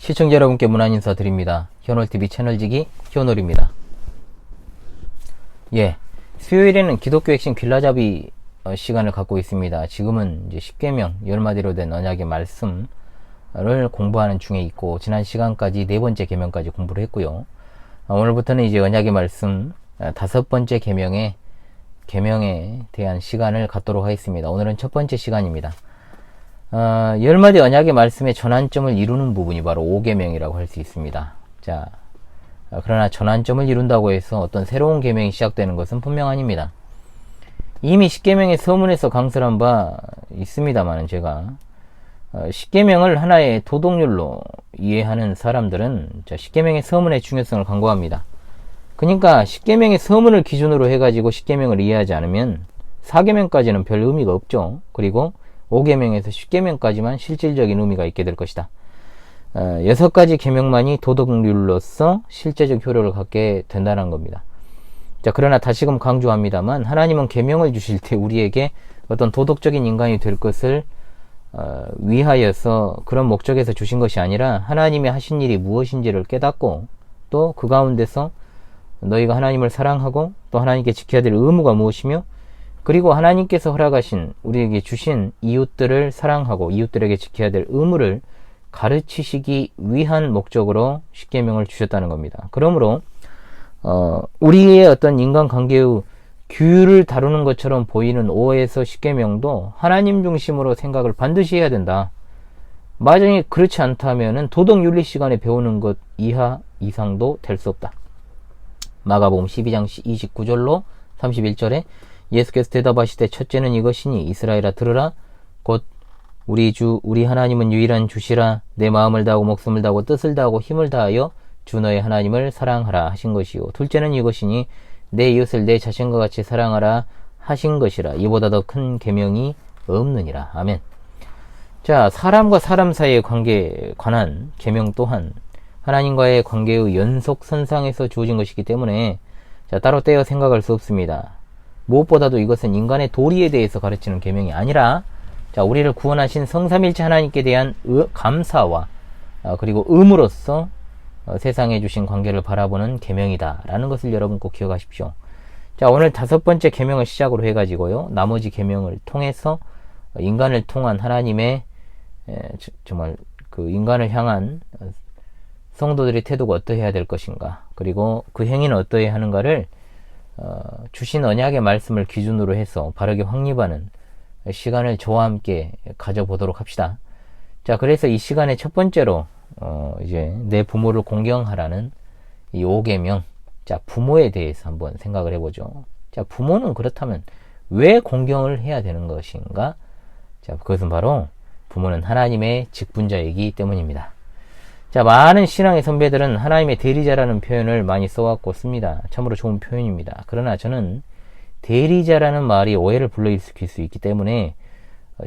시청자 여러분께 문안 인사드립니다. 현월TV 채널지기 현월입니다. 수요일에는 기독교 핵심 길라잡이 시간을 갖고 있습니다. 지금은 이제 10계명 10마디로 된 언약의 말씀을 공부하는 중에 있고, 지난 시간까지 4번째 계명까지 공부를 했고요. 오늘부터는 이제 언약의 말씀 5번째 계명에 대한 시간을 갖도록 하겠습니다. 오늘은 첫 번째 시간입니다. 10마디 언약의 말씀의 전환점을 이루는 부분이 바로 5계명이라고 할 수 있습니다. 자, 그러나 전환점을 이룬다고 해서 어떤 새로운 계명이 시작되는 것은 분명 아닙니다. 이미 10계명의 서문에서 강설한 바 있습니다만, 제가 10계명을 하나의 도덕률로 이해하는 사람들은 10계명의 서문의 중요성을 간과합니다. 그러니까 10계명의 서문을 기준으로 해가지고 10계명을 이해하지 않으면 4계명까지는 별 의미가 없죠. 그리고 5계명에서 10계명까지만 실질적인 의미가 있게 될 것이다. 6가지 계명만이 도덕률로서 실제적 효력을 갖게 된다는 겁니다. 자, 그러나 다시금 강조합니다만, 하나님은 계명을 주실 때 우리에게 어떤 도덕적인 인간이 될 것을 위하여서 그런 목적에서 주신 것이 아니라, 하나님의 하신 일이 무엇인지를 깨닫고, 또 그 가운데서 너희가 하나님을 사랑하고 또 하나님께 지켜야 될 의무가 무엇이며, 그리고 하나님께서 허락하신 우리에게 주신 이웃들을 사랑하고 이웃들에게 지켜야 될 의무를 가르치시기 위한 목적으로 10계명을 주셨다는 겁니다. 그러므로 우리의 어떤 인간관계의 규율을 다루는 것처럼 보이는 5에서 10계명도 하나님 중심으로 생각을 반드시 해야 된다. 만약에 그렇지 않다면 도덕윤리 시간에 배우는 것 이하 이상도 될 수 없다. 마가복음 12장 29절로 31절에 예수께서 대답하시되, 첫째는 이것이니 이스라엘아 들으라. 곧 우리 주 우리 하나님은 유일한 주시라. 내 마음을 다하고 목숨을 다하고 뜻을 다하고 힘을 다하여 주 너의 하나님을 사랑하라 하신 것이요, 둘째는 이것이니 내 이웃을 내 자신과 같이 사랑하라 하신 것이라. 이보다 더 큰 계명이 없느니라. 아멘. 자, 사람과 사람 사이의 관계에 관한 계명 또한 하나님과의 관계의 연속선상에서 주어진 것이기 때문에 따로 떼어 생각할 수 없습니다. 무엇보다도 이것은 인간의 도리에 대해서 가르치는 계명이 아니라, 우리를 구원하신 성삼일체 하나님께 대한 감사와 그리고 의무로서 세상에 주신 관계를 바라보는 계명이다 라는 것을 여러분 꼭 기억하십시오. 자, 오늘 5번째 계명을 시작으로 해가지고요, 나머지 계명을 통해서 인간을 통한 하나님의 정말 그 인간을 향한 성도들의 태도가 어떠해야 될 것인가, 그리고 그 행위는 어떠해야 하는가를 주신 언약의 말씀을 기준으로 해서 바르게 확립하는 시간을 저와 함께 가져보도록 합시다. 자, 그래서 이 시간에 첫 번째로 이제 내 부모를 공경하라는 이 5계명, 자, 부모에 대해서 한번 생각을 해보죠. 자, 부모는 그렇다면 왜 공경을 해야 되는 것인가? 자, 그것은 바로 부모는 하나님의 직분자이기 때문입니다. 자, 많은 신앙의 선배들은 하나님의 대리자라는 표현을 많이 써왔고 씁니다. 참으로 좋은 표현입니다. 그러나 저는 대리자라는 말이 오해를 불러일으킬 수 있기 때문에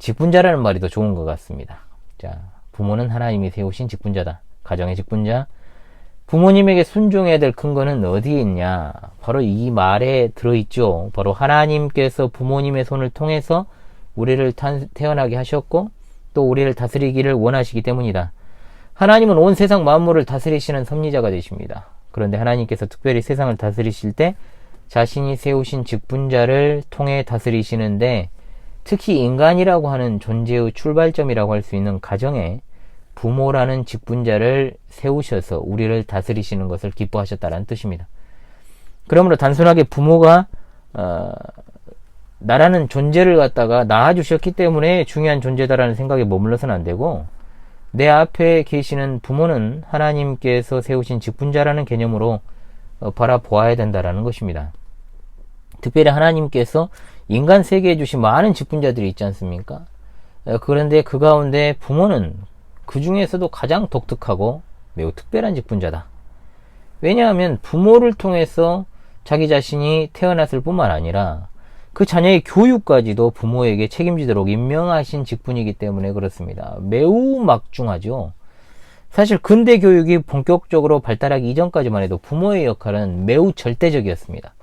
직분자라는 말이 더 좋은 것 같습니다. 자, 부모는 하나님이 세우신 직분자다. 가정의 직분자. 부모님에게 순종해야 될 근거는 어디에 있냐? 바로 이 말에 들어있죠. 바로 하나님께서 부모님의 손을 통해서 우리를 태어나게 하셨고 또 우리를 다스리기를 원하시기 때문이다. 하나님은 온 세상 만물을 다스리시는 섭리자가 되십니다. 그런데 하나님께서 특별히 세상을 다스리실 때 자신이 세우신 직분자를 통해 다스리시는데, 특히 인간이라고 하는 존재의 출발점이라고 할 수 있는 가정에 부모라는 직분자를 세우셔서 우리를 다스리시는 것을 기뻐하셨다는 뜻입니다. 그러므로 단순하게 부모가 나라는 존재를 갖다가 낳아주셨기 때문에 중요한 존재다라는 생각에 머물러서는 안 되고, 내 앞에 계시는 부모는 하나님께서 세우신 직분자라는 개념으로 바라보아야 된다라는 것입니다. 특별히 하나님께서 인간 세계에 주신 많은 직분자들이 있지 않습니까? 그런데 그 가운데 부모는 그 중에서도 가장 독특하고 매우 특별한 직분자다. 왜냐하면 부모를 통해서 자기 자신이 태어났을 뿐만 아니라 그 자녀의 교육까지도 부모에게 책임지도록 임명하신 직분이기 때문에 그렇습니다. 매우 막중하죠. 사실 근대 교육이 본격적으로 발달하기 이전까지만 해도 부모의 역할은 매우 절대적이었습니다.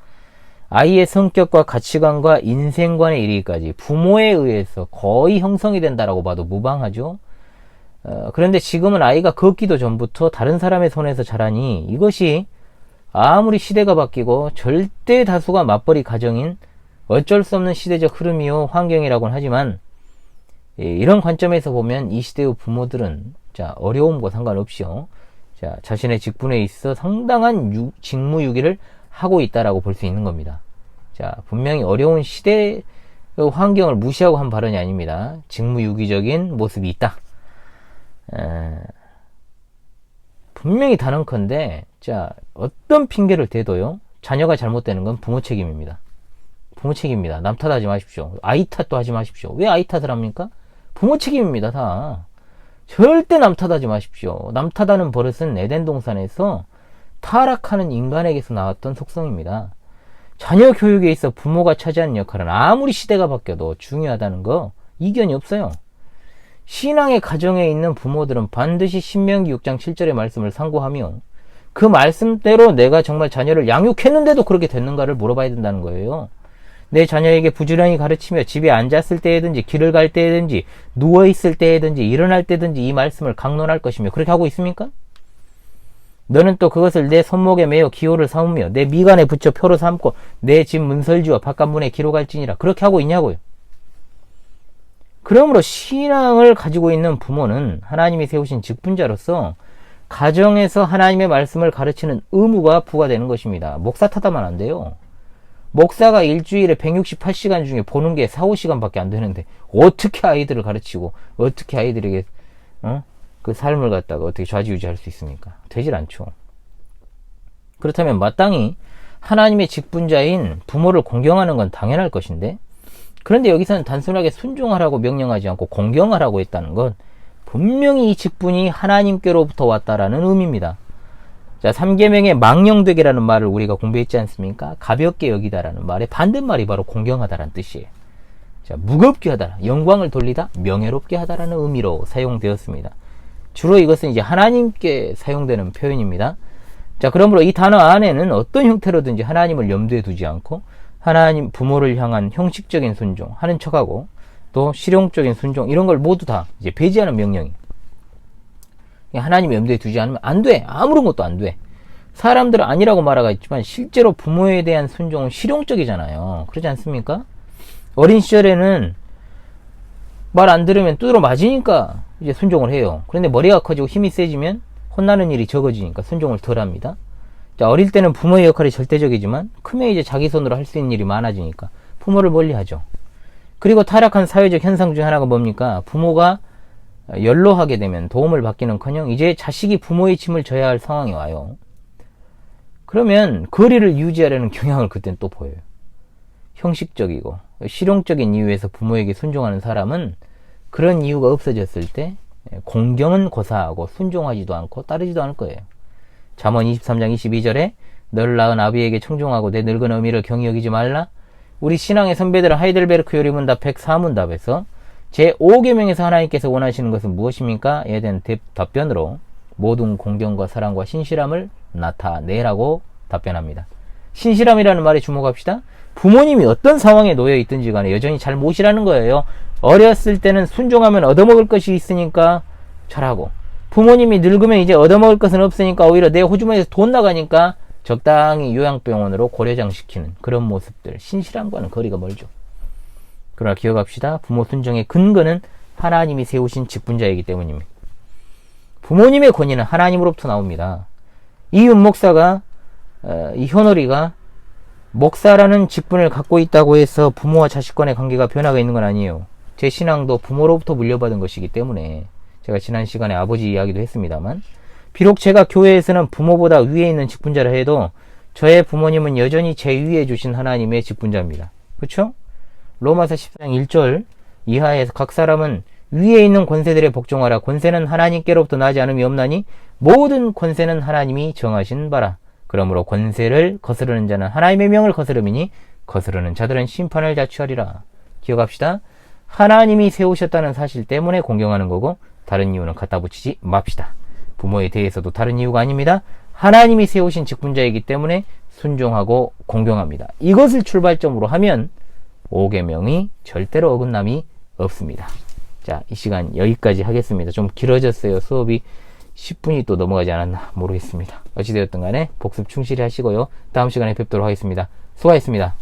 아이의 성격과 가치관과 인생관에 이르기까지 부모에 의해서 거의 형성이 된다라고 봐도 무방하죠. 그런데 지금은 아이가 걷기도 전부터 다른 사람의 손에서 자라니 이것이 아무리 시대가 바뀌고 절대 다수가 맞벌이 가정인 어쩔 수 없는 시대적 흐름이요 환경이라고는 하지만 이런 관점에서 보면 이 시대의 부모들은 자 어려움과 상관없이요 자 자신의 직분에 있어 상당한 직무유기를 하고 있다라고 볼 수 있는 겁니다. 자 분명히 어려운 시대의 환경을 무시하고 한 발언이 아닙니다. 직무유기적인 모습이 있다. 분명히 단언컨대 자 어떤 핑계를 대도요 자녀가 잘못되는 건 부모 책임입니다. 부모 책임입니다. 남 탓하지 마십시오. 아이 탓도 하지 마십시오. 왜 아이 탓을 합니까? 부모 책임입니다. 다 절대 남 탓하지 마십시오. 남 탓하는 버릇은 에덴 동산에서 타락하는 인간에게서 나왔던 속성입니다. 자녀 교육에 있어 부모가 차지하는 역할은 아무리 시대가 바뀌어도 중요하다는 거 이견이 없어요. 신앙의 가정에 있는 부모들은 반드시 신명기 6장 7절의 말씀을 상고하며 그 말씀대로 내가 정말 자녀를 양육했는데도 그렇게 됐는가를 물어봐야 된다는 거예요. 내 자녀에게 부지런히 가르치며 집에 앉았을 때든지 길을 갈 때든지 누워있을 때든지 일어날 때든지 이 말씀을 강론할 것이며 그렇게 하고 있습니까? 너는 또 그것을 내 손목에 매어 기호를 삼으며 내 미간에 붙여 표로 삼고 내 집 문설주와 바깥문에 기록할지니라 그렇게 하고 있냐고요. 그러므로 신앙을 가지고 있는 부모는 하나님이 세우신 직분자로서 가정에서 하나님의 말씀을 가르치는 의무가 부과되는 것입니다. 목사 탓하면 안 돼요. 목사가 일주일에 168시간 중에 보는 게 4, 5시간밖에 안 되는데 어떻게 아이들을 가르치고 어떻게 아이들에게 그 삶을 갖다가 어떻게 좌지우지할 수 있습니까? 되질 않죠. 그렇다면 마땅히 하나님의 직분자인 부모를 공경하는 건 당연할 것인데 그런데 여기서는 단순하게 순종하라고 명령하지 않고 공경하라고 했다는 건 분명히 이 직분이 하나님께로부터 왔다라는 의미입니다. 자, 3계명의 망령되게라는 말을 우리가 공부했지 않습니까? 가볍게 여기다라는 말의 반대말이 바로 공경하다라는 뜻이에요. 자, 무겁게 하다, 영광을 돌리다, 명예롭게 하다라는 의미로 사용되었습니다. 주로 이것은 이제 하나님께 사용되는 표현입니다. 자, 그러므로 이 단어 안에는 어떤 형태로든지 하나님을 염두에 두지 않고 하나님 부모를 향한 형식적인 순종 하는 척하고 또 실용적인 순종 이런 걸 모두 다 이제 배제하는 명령이 하나님 염두에 두지 않으면 안 돼. 아무런 것도 안 돼. 사람들은 아니라고 말하고 있지만 실제로 부모에 대한 순종은 실용적이잖아요. 그렇지 않습니까? 어린 시절에는 말 안 들으면 두드러 맞으니까 이제 순종을 해요. 그런데 머리가 커지고 힘이 세지면 혼나는 일이 적어지니까 순종을 덜 합니다. 자, 어릴 때는 부모의 역할이 절대적이지만 크면 이제 자기 손으로 할 수 있는 일이 많아지니까 부모를 멀리하죠. 그리고 타락한 사회적 현상 중 하나가 뭡니까? 부모가 연로하게 되면 도움을 받기는커녕 이제 자식이 부모의 짐을 져야 할 상황이 와요. 그러면 거리를 유지하려는 경향을 그땐 또 보여요. 형식적이고 실용적인 이유에서 부모에게 순종하는 사람은 그런 이유가 없어졌을 때 공경은 고사하고 순종하지도 않고 따르지도 않을 거예요. 잠언 23장 22절에 너를 낳은 아비에게 청종하고 내 늙은 어미를 경히 여기지 말라. 우리 신앙의 선배들은 하이델베르크 요리문답 104문답에서 제5계명에서 하나님께서 원하시는 것은 무엇입니까? 이에 대한 답변으로 모든 공경과 사랑과 신실함을 나타내라고 답변합니다. 신실함이라는 말에 주목합시다. 부모님이 어떤 상황에 놓여 있든지 간에 여전히 잘 모시라는 거예요. 어렸을 때는 순종하면 얻어먹을 것이 있으니까 잘하고 부모님이 늙으면 이제 얻어먹을 것은 없으니까 오히려 내 호주머니에서 돈 나가니까 적당히 요양병원으로 고려장시키는 그런 모습들 신실함과는 거리가 멀죠. 그러나 기억합시다. 부모 순종의 근거는 하나님이 세우신 직분자이기 때문입니다. 부모님의 권위는 하나님으로부터 나옵니다. 이윤 목사가 이 현월이가 목사라는 직분을 갖고 있다고 해서 부모와 자식 간의 관계가 변화가 있는 건 아니에요. 제 신앙도 부모로부터 물려받은 것이기 때문에 제가 지난 시간에 아버지 이야기도 했습니다만 비록 제가 교회에서는 부모보다 위에 있는 직분자라 해도 저의 부모님은 여전히 제 위에 주신 하나님의 직분자입니다. 그렇죠? 로마서 14장 1절 이하에서 각 사람은 위에 있는 권세들에 복종하라. 권세는 하나님께로부터 나지 않음이 없나니 모든 권세는 하나님이 정하신 바라. 그러므로 권세를 거스르는 자는 하나님의 명을 거스름이니 거스르는 자들은 심판을 자취하리라. 기억합시다. 하나님이 세우셨다는 사실 때문에 공경하는 거고 다른 이유는 갖다 붙이지 맙시다. 부모에 대해서도 다른 이유가 아닙니다. 하나님이 세우신 직분자이기 때문에 순종하고 공경합니다. 이것을 출발점으로 하면 5계명이 절대로 어긋남이 없습니다. 자, 자, 이 시간 여기까지 하겠습니다. 좀 길어졌어요. 수업이 10분이 또 넘어가지 않았나 모르겠습니다. 어찌되었든 간에 복습 충실히 하시고요. 다음 시간에 뵙도록 하겠습니다. 수고하셨습니다.